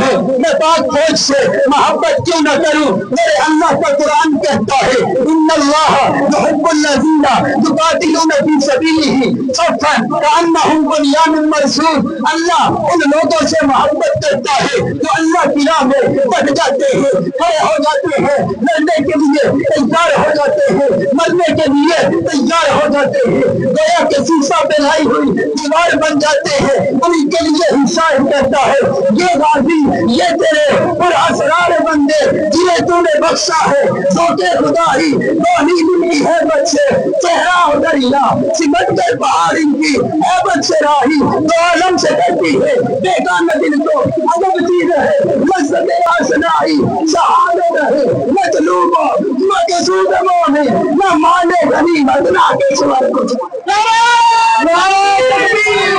ہے میں پاک فوج سے محبت کیوں نہ کروں؟ میرے اللہ کا قرآن کہتا ہے ان اللہ یحب الذین یقاتلون فی سبیلہ صفا کأنہم بنیان مرصوص۔ اللہ ان لوگوں سے محبت کرتا ہے جو اللہ کی راہ میں بڑھ جاتے ہیں، کھڑے ہو جاتے ہیں، لڑنے کے لیے تیار ہو جاتے ہیں، مرنے کے لیے تیار ہو جاتے ہیں، گویا کہ سیسا پہ لائی ہوئی دیوار بن جاتے ہیں۔ ان کے لیے شاعر کہتا ہے یہ غازی یہ تیرے پر اسرار بندے جنہیں تو نے بخشا ہے سوچے خدائی توحید کی ہیبت سے چہرہ و دریا سمٹ گئے پہاڑ ان کی ہیبت سے راہی تو عالم سے کرتی ہے بیگانہ دل کو ادب چیز ہے مذہب آشنائی شہادت ہے مطلوب مقصود مومن نہ مانے غنیمت نہ کشور کچھ۔ نعرہ تکبیر!